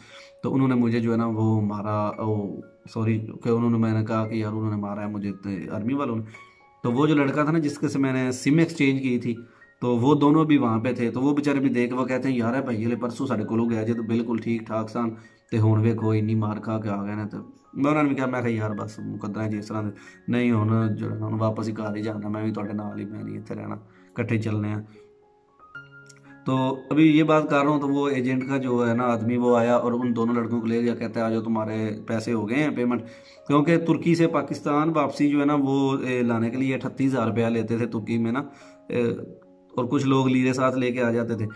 तो उन्होंने मुझे जो है ना वो मारा, ओ सॉरी, कि उन्होंने, मैंने कहा कि यार उन्होंने मारा है मुझे आर्मी वालों ने। तो वो जो लड़का था ना जिसके से मैंने सिम एक्सचेंज की थी, तो वो दोनों भी वहाँ पे थे। तो वो बेचारे भी देख, वो कहते हैं यार है भाई ये परसों साढ़े को गया जे तो बिल्कुल ठीक ठाक सन, ਤੇ ਹੁਣ ਵੇਖੋ ਇੰਨੀ ਮਾਰ ਖਾ ਕੇ ਆ ਗਏ ਨੇ। ਤੇ ਮੈਂ ਉਹਨਾਂ ਨੂੰ ਵੀ ਕਿਹਾ, ਮੈਂ ਕਿਹਾ ਯਾਰ ਬਸ ਮੁਕੱਦਰਾਂ ਜਿਸ ਤਰ੍ਹਾਂ ਦੇ ਨਹੀਂ, ਹੁਣ ਜਿਹੜਾ ਹੁਣ ਵਾਪਸ ਹੀ ਘਰ ਹੀ ਜਾਣਾ, मैं भी ਤੁਹਾਡੇ ਨਾਲ ਹੀ, मैं नहीं ਇੱਥੇ रहना, इकट्ठे चलने हैं। तो अभी ये बात कर रहा हूँ तो वो एजेंट का जो है ना आदमी वो आया और उन दोनों लड़कों को ले गया, कहते हैं आज तुम्हारे पैसे हो गए हैं पेमेंट, क्योंकि तुर्की से पाकिस्तान वापसी जो है ना वो लाने के लिए 38,000 रुपया लेते थे तुर्की में ना, और कुछ लोग लीरे साथ लेके आ जाते थे।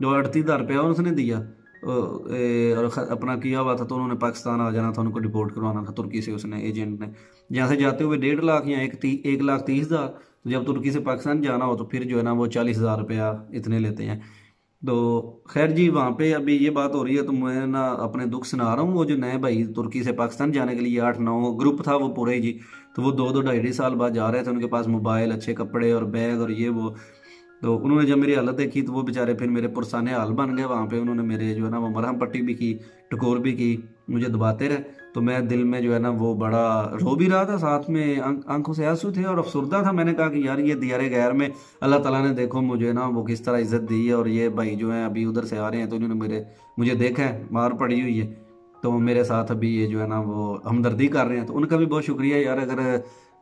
जो 38,000 रुपया उसने दिया और अपना किया हुआ था, तो उन्होंने पाकिस्तान आ जाना था, उनको डिपोर्ट करवाना था तुर्की से, उसने एजेंट ने। यहाँ से जाते हुए 1.5 लाख या 1,30,000, तो जब तुर्की से पाकिस्तान जाना हो तो फिर जो है ना वो 40,000 रुपया इतने लेते हैं। तो खैर जी, वहाँ पे अभी ये बात हो रही है तो मैं ना अपने दुख सुना रहा हूँ। वो जो नए भाई तुर्की से पाकिस्तान जाने के लिए 8-9 ग्रुप था वो पूरे ही जी, तो वो 2-2 2.5 साल बाद जा रहे थे, उनके पास मोबाइल, अच्छे कपड़े और बैग और ये वो। तो उन्होंने जब मेरी हालत देखी तो वो बेचारे फिर मेरे पुरसाने हाल बन गए वहाँ पे। उन्होंने मेरे जो है ना वो मरहम पट्टी भी की, टकोर भी की, मुझे दबाते रहे। तो मैं दिल में जो है ना वो बड़ा रो भी रहा था, साथ में आंखों से आंसू थे और अफसुर्दा था। मैंने कहा कि यार ये दियारे गैर में अल्लाह ताला ने देखो मुझे ना वो किस तरह इज्जत दी है, और ये भाई जो है अभी उधर से आ रहे हैं तो इन्होंने मुझे देखा है, मार पड़ी हुई है, तो मेरे साथ अभी ये जो है ना वो हमदर्दी कर रहे हैं। तो उनका भी बहुत शुक्रिया यार, अगर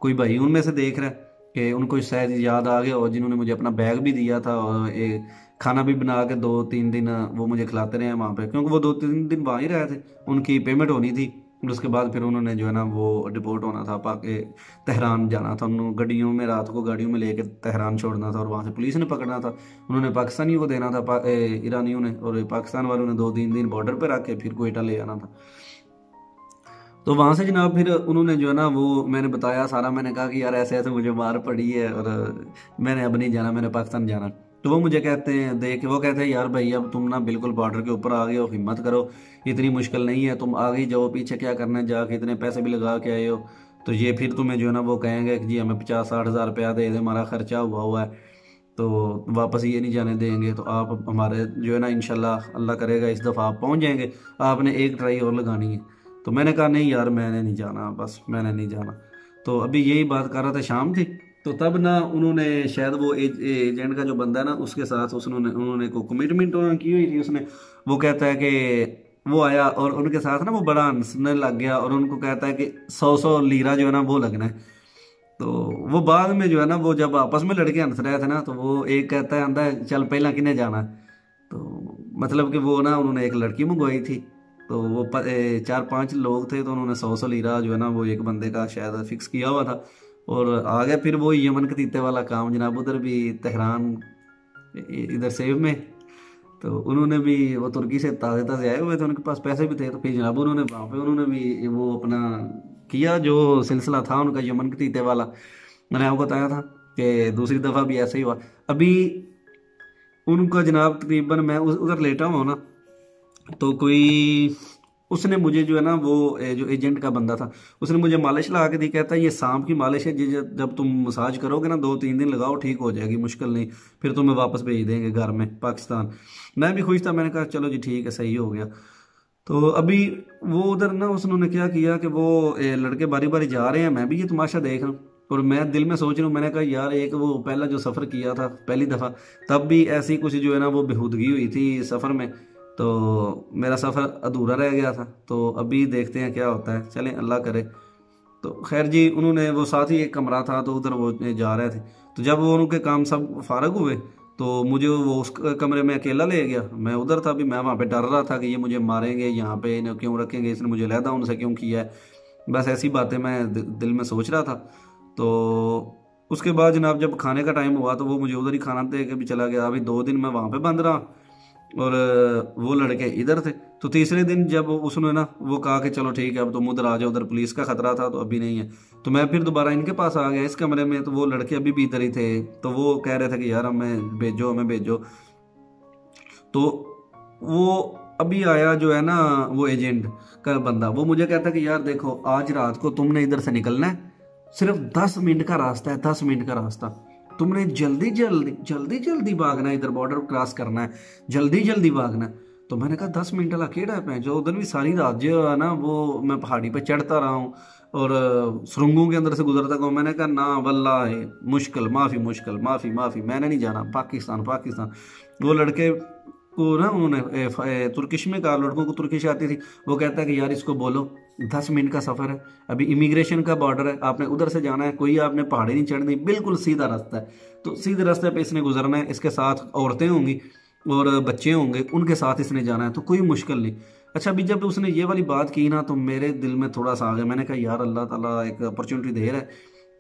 कोई भाई उनमें से देख रहा है कि उनको शायद याद आ गया, और जिन्होंने मुझे अपना बैग भी दिया था और एक खाना भी बना के 2-3 दिन वो मुझे खिलाते रहे हैं वहाँ पे, क्योंकि वो 2-3 दिन वहाँ ही रहे थे, उनकी पेमेंट होनी थी। और उसके बाद फिर उन्होंने जो है ना वो डिपोर्ट होना था, तेहरान जाना था, उन्होंने गाड़ियों में, रात को गाड़ियों में लेके तेहरान छोड़ना था, और वहाँ से पुलिस ने पकड़ना था। उन्होंने पाकिस्तानियों को देना था, ईरानियों ने, और पाकिस्तान वालों ने 2-3 दिन बॉर्डर पर रख के फिर कोयटा ले आना था। तो वहाँ से जनाब फिर उन्होंने जो है ना वो मैंने बताया सारा, मैंने कहा कि यार ऐसे ऐसे मुझे मार पड़ी है और मैंने अब नहीं जाना, मैंने पाकिस्तान जाना। तो वो मुझे कहते हैं, देख वो कहते हैं यार भाई अब तुम ना बिल्कुल बॉर्डर के ऊपर आ गए हो, हिम्मत करो, इतनी मुश्किल नहीं है, तुम आगे ही जाओ, पीछे क्या करना है, जाके इतने पैसे भी लगा के आए हो, तो ये फिर तुम्हें जो है ना वो कहेंगे कि जी हमें 50-60 हज़ार रुपया दे दे, हमारा खर्चा हुआ है, तो वापस ये नहीं जाने देंगे, तो आप हमारे जो है ना इंशाल्लाह अल्लाह करेगा इस दफ़ा आप पहुँच जाएंगे, आपने एक ट्राई और लगानी है। तो मैंने कहा नहीं यार मैंने नहीं जाना, बस मैंने नहीं जाना। तो अभी यही बात कर रहा था, शाम थी, तो तब ना उन्होंने शायद वो एजेंट का जो बंदा है ना उसके साथ उन्होंने को कमिटमेंट की हुई थी उसने। वो कहता है कि वो आया और उनके साथ ना वो बड़ा हंसने लग गया, और उनको कहता है कि 100 लीरा जो है ना वो लगना है। तो वो बाद में जो है ना वो जब आपस में लड़के हंस रहे थे ना, तो वो एक कहता है आंदा चल पहला किने जाना है। तो मतलब कि वो ना उन्होंने एक लड़की मंगवाई थी, तो वो 4-5 लोग थे, तो उन्होंने 100 लीरा जो है ना वो एक बंदे का शायद फिक्स किया हुआ था। और आ गया फिर वो यमन के तीते वाला काम जनाब, उधर भी तेहरान इधर सेव में। तो उन्होंने भी, वो तुर्की से ताज़े ताज़े आए हुए थे, उनके पास पैसे भी थे, तो फिर जनाब उन्होंने वहाँ पे उन्होंने भी वो अपना किया जो सिलसिला था उनका यमन के तीते वाला। मैंने आपको बताया था कि दूसरी दफ़ा भी ऐसा ही हुआ। अभी उनका जनाब तकरीबन मैं उधर लेटा हुआ हूँ ना, तो कोई उसने मुझे जो है ना वो जो एजेंट का बंदा था, उसने मुझे मालिश लगा के दी। कहता है ये सांप की मालिश है जी, जब तुम मसाज करोगे ना 2-3 दिन लगाओ, ठीक हो जाएगी, मुश्किल नहीं, फिर तुम्हें वापस भेज देंगे घर में पाकिस्तान। मैं भी खुश था, मैंने कहा चलो जी ठीक है, सही हो गया। तो अभी वो उधर ना उसने क्या किया कि वो लड़के बारी बारी जा रहे हैं, मैं भी ये तमाशा देख रहा हूँ, और मैं दिल में सोच रहा हूँ, मैंने कहा यार एक वो पहला जो सफ़र किया था पहली दफ़ा, तब भी ऐसी कुछ जो है ना वो बेहूदगी हुई थी सफ़र में, तो मेरा सफ़र अधूरा रह गया था। तो अभी देखते हैं क्या होता है, चलें अल्लाह करे। तो खैर जी, उन्होंने वो साथ ही एक कमरा था, तो उधर वो जा रहे थे। तो जब वो उनके काम सब फारग हुए, तो मुझे वो उस कमरे में अकेला ले गया। मैं उधर था, भी मैं वहाँ पे डर रहा था कि ये मुझे मारेंगे, यहाँ पे इन्हें क्यों रखेंगे, इसने मुझे लहदा उनसे क्यों किया है, बस ऐसी बातें मैं दिल में सोच रहा था। तो उसके बाद जनाब जब खाने का टाइम हुआ, तो वो मुझे उधर ही खाना दे के भी चला गया। अभी 2 दिन मैं वहाँ पे बंद रहा, और वो लड़के इधर थे। तो तीसरे दिन जब उसने ना वो कहा कि चलो ठीक है अब तुम उधर आ जाओ, उधर पुलिस का खतरा था तो अभी नहीं है, तो मैं फिर दोबारा इनके पास आ गया इस कमरे में। तो वो लड़के अभी भी इधर ही थे, तो वो कह रहे थे कि यार हमें भेजो, हमें भेजो। तो वो अभी आया जो है ना वो एजेंट का बंदा, वो मुझे कहता कि यार देखो आज रात को तुमने इधर से निकलना है, सिर्फ 10 मिनट का रास्ता है, 10 मिनट का रास्ता, तुमने जल्दी जल्दी जल्दी जल्दी भागना है, इधर बॉर्डर क्रॉस करना है, जल्दी जल्दी भागना है। तो मैंने कहा 10 मिनट वाला केड़ा है जो उधर भी सारी रात जो है ना वो मैं पहाड़ी पे चढ़ता रहा हूँ और सुरंगों के अंदर से गुजरता हूँ। मैंने कहा ना वल्लाह मुश्किल, माफ़ी मुश्किल, माफ़ी माफ़ी, मैंने नहीं जाना, पाकिस्तान पाकिस्तान। वो लड़के को ना उन्होंने तुर्किश में कहा, लड़कों को तुर्किश आती थी, वो कहता है कि यार इसको बोलो 10 मिनट का सफ़र है, अभी इमिग्रेशन का बॉर्डर है, आपने उधर से जाना है, कोई आपने पहाड़ी नहीं चढ़नी, बिल्कुल सीधा रास्ता है, तो सीधे रास्ते पे इसने गुजरना है, इसके साथ औरतें होंगी और बच्चे होंगे, उनके साथ इसने जाना है, तो कोई मुश्किल नहीं। अच्छा, अभी जब उसने ये वाली बात की ना, तो मेरे दिल में थोड़ा सा आ गया। मैंने कहा यार अल्लाह ताला एक अपॉर्चुनिटी दे रहा है,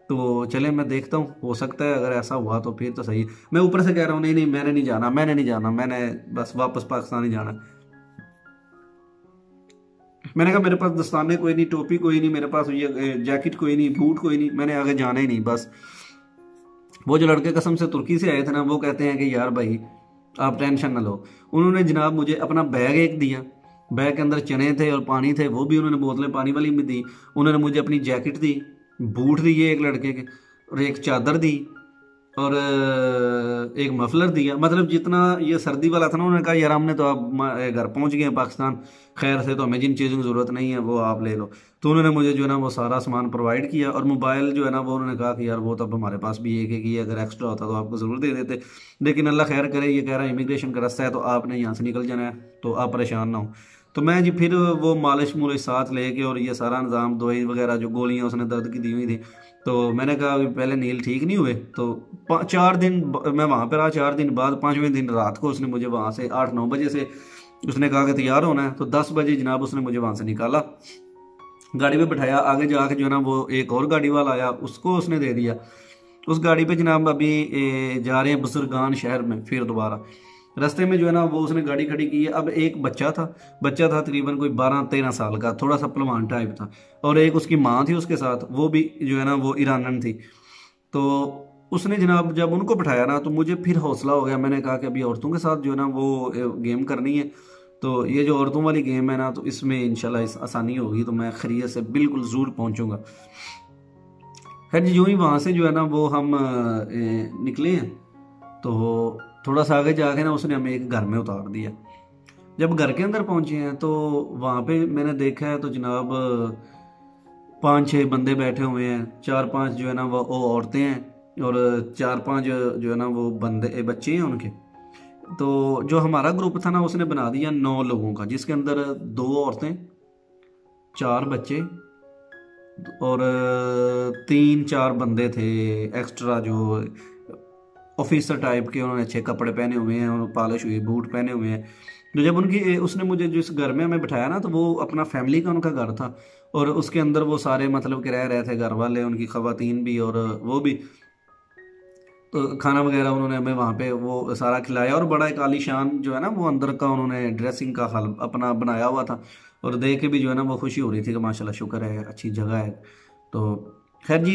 तो चले मैं देखता हूँ, हो सकता है अगर ऐसा हुआ तो फिर तो सही है। मैं ऊपर से कह रहा हूँ नहीं नहीं मैंने नहीं जाना, मैंने नहीं जाना, मैंने बस वापस पाकिस्तान ही जाना है। मैंने कहा मेरे पास दस्ताने कोई नहीं, टोपी कोई नहीं, मेरे पास ये जैकेट कोई नहीं, बूट कोई नहीं, मैंने आगे जाना ही नहीं बस। वो जो लड़के कसम से तुर्की से आए थे ना, वो कहते हैं कि यार भाई आप टेंशन ना लो। उन्होंने जनाब मुझे अपना बैग एक दिया, बैग के अंदर चने थे और पानी थे, वो भी उन्होंने बोतलें पानी वाली में दी। उन्होंने मुझे अपनी जैकेट दी, बूट दिए एक लड़के के, और एक चादर दी, और एक मफलर दिया। मतलब जितना ये सर्दी वाला था ना, उन्होंने कहा यार हमने तो अब घर पहुंच गए हैं पाकिस्तान खैर से, तो हमें जिन चीज़ों की ज़रूरत नहीं है वो आप ले लो। तो उन्होंने मुझे जो है ना वो सारा सामान प्रोवाइड किया, और मोबाइल जो है ना वो उन्होंने कहा कि यार वो तब हमारे पास भी एक एक ही है, अगर एक्स्ट्रा होता तो आपको ज़रूर दे देते, लेकिन अल्लाह खैर करे, ये कह रहा है इमिग्रेशन का रास्ता है तो आपने यहाँ से निकल जाना है, तो आप परेशान ना हो। तो मैं जी फिर वो मालिश मुलिश साथ लेके और ये सारा निज़ाम, दवाई वगैरह जो गोलियाँ उसने दर्द की दी हुई थी, तो मैंने कहा अभी पहले नील ठीक नहीं हुए, तो 4 दिन मैं वहाँ पर रहा। 4 दिन बाद 5वें दिन रात को उसने मुझे वहाँ से 8-9 बजे से उसने कहा कि तैयार होना है, तो 10 बजे जनाब उसने मुझे वहाँ से निकाला, गाड़ी पे बिठाया, आगे जाके जो है ना वो एक और गाड़ी वाला आया, उसको उसने दे दिया। उस गाड़ी पे जनाब अभी जा रहे हैं बुजुर्गान शहर में। फिर दोबारा रास्ते में जो है ना वो उसने गाड़ी खड़ी की है। अब एक बच्चा था तकरीबन कोई 12-13 साल का, थोड़ा सा पलवान टाइप था, और एक उसकी माँ थी उसके साथ, वो भी जो है ना वो ईरानन थी। तो उसने जनाब जब उनको बिठाया ना, तो मुझे फिर हौसला हो गया। मैंने कहा कि अभी औरतों के साथ जो है ना वो गेम करनी है, तो ये जो औरतों वाली गेम है ना, तो इसमें इंशाल्लाह इस आसानी होगी, तो मैं खैरियत से बिल्कुल ज़रूर पहुंचूंगा। खैर जी, यूँ ही वहाँ से जो है ना वो हम निकले हैं, तो थोड़ा सा आगे जाके ना उसने हमें एक घर में उतार दिया। जब घर के अंदर पहुंचे हैं, तो वहाँ पे मैंने देखा है तो जनाब 5-6 बंदे बैठे हुए हैं, 4-5 जो है ना वो औरतें हैं, और 4-5 जो है ना वो बंदे बच्चे हैं उनके। तो जो हमारा ग्रुप था ना उसने बना दिया 9 लोगों का, जिसके अंदर 2 औरतें, 4 बच्चे, और 3-4 बंदे थे एक्स्ट्रा, जो ऑफिसर टाइप के, उन्होंने अच्छे कपड़े पहने हुए हैं और पॉलिश हुई बूट पहने हुए हैं। तो जब उनकी उसने मुझे जिस घर में हमें बिठाया ना, तो वो अपना फैमिली का उनका घर था, और उसके अंदर वो सारे मतलब कि रह रहे थे, घर वाले, उनकी खवातीन भी और वो भी। तो खाना वगैरह उन्होंने हमें वहाँ पे वो सारा खिलाया, और बड़ा एक आलीशान जो है ना वो अंदर का उन्होंने ड्रेसिंग का हाल अपना बनाया हुआ था। और देख के भी जो है ना वो खुशी हो रही थी कि माशाल्लाह शुक्र है, अच्छी जगह है। तो खैर जी,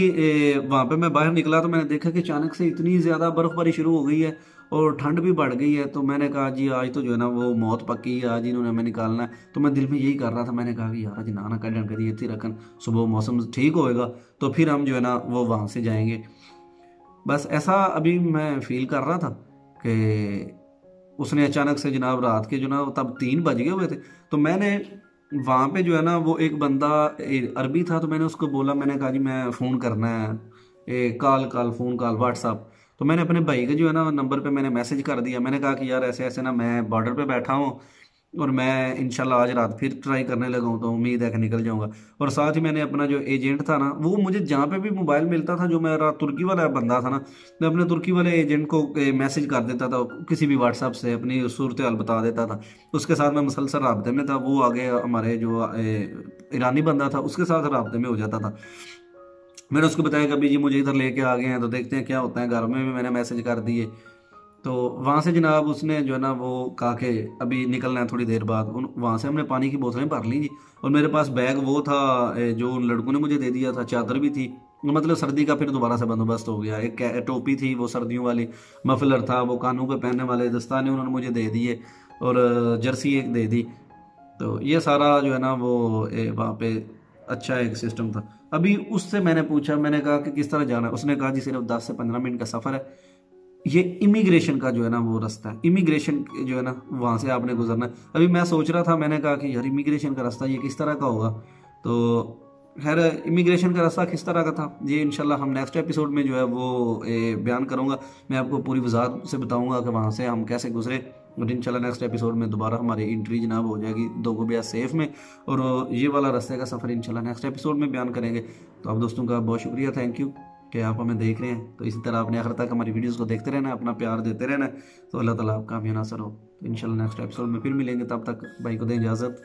वहाँ पे मैं बाहर निकला तो मैंने देखा कि अचानक से इतनी ज़्यादा बर्फ़बारी शुरू हो गई है, और ठंड भी बढ़ गई है। तो मैंने कहा जी आज तो जो है ना वो मौत पक्की है, आज इन्होंने हमें निकालना है। तो मैं दिल में यही कर रहा था, मैंने कहा कि यार आज ना ना कड़न करिए थी रखन, सुबह मौसम ठीक होएगा तो फिर हम जो है ना वो वहाँ से जाएंगे। बस ऐसा अभी मैं फील कर रहा था कि उसने अचानक से जनाब रात के जो ना तब 3 बज गए हुए थे। तो मैंने वहाँ पे जो है ना वो एक बंदा अरबी था, तो मैंने उसको बोला, मैंने कहा जी मैं फ़ोन करना है, call call phone call WhatsApp. तो मैंने अपने भाई के जो है ना नंबर पे मैंने मैसेज कर दिया, मैंने कहा कि यार ऐसे ऐसे ना मैं बॉर्डर पे बैठा हूँ, और मैं इंशाल्लाह आज रात फिर ट्राई करने लगा हूँ, तो उम्मीद है कि निकल जाऊंगा। और साथ ही मैंने अपना जो एजेंट था ना, वो मुझे जहाँ पे भी मोबाइल मिलता था, जो मेरा तुर्की वाला बंदा था ना, मैं अपने तुर्की वाले एजेंट को मैसेज कर देता था, किसी भी व्हाट्सएप से अपनी सूरत हाल बता देता था। उसके साथ मैं मुसलसल राब्ते में था, वो आगे हमारे जो ईरानी बंदा था उसके साथ राब्ते में हो जाता था। मैंने उसको बताया कि अभी जी मुझे इधर लेके आ गए हैं, तो देखते हैं क्या होता है। घर में भी मैंने मैसेज कर दिए। तो वहाँ से जनाब उसने जो है ना वो कहा कि अभी निकलना है थोड़ी देर बाद। उन वहाँ से हमने पानी की बोतलें भर ली जी। और मेरे पास बैग वो था, जो उन लड़कों ने मुझे दे दिया था, चादर भी थी, मतलब सर्दी का फिर दोबारा से बंदोबस्त हो गया। एक टोपी थी वो सर्दियों वाली, मफलर था वो कानों पे पहनने वाले, दस्ताने उन्होंने मुझे दे दिए, और जर्सी एक दे दी। तो ये सारा जो है ना वो वहाँ पे अच्छा एक सिस्टम था। अभी उससे मैंने पूछा, मैंने कहा कि किस तरह जाना है। उसने कहा जी सिर्फ 10 से 15 मिनट का सफ़र है, ये इमिग्रेशन का जो है ना वो रास्ता है, इमिग्रेशन जो है ना वहाँ से आपने गुजरना है। अभी मैं सोच रहा था, मैंने कहा कि यार इमिग्रेशन का रास्ता ये किस तरह का होगा। तो खैर इमिग्रेशन का रास्ता किस तरह का था ये इंशाल्लाह हम नेक्स्ट एपिसोड में जो है वो बयान करूंगा। मैं आपको पूरी वजाहत से बताऊंगा कि वहाँ से हम कैसे गुजरे। और इंशाल्लाह नेक्स्ट एपिसोड में दोबारा हमारी एंट्री जनाब हो जाएगी दो गोबिया सेफ में, और ये वाला रास्ते का सफ़र इंशाल्लाह नेक्स्ट एपिसोड में बयान करेंगे। तो आप दोस्तों का बहुत शुक्रिया, थैंक यू कि आप हमें देख रहे हैं। तो इसी तरह आपने आखिर तक हमारी वीडियोस को देखते रहना है, अपना प्यार देते रहना है। तो अल्लाह ताला आपका हमें नासर हो। तो इंशाल्लाह नेक्स्ट एपिसोड में फिर मिलेंगे, तब तक भाई को दें इजाज़त।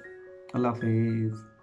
अल्लाह हाफिज़।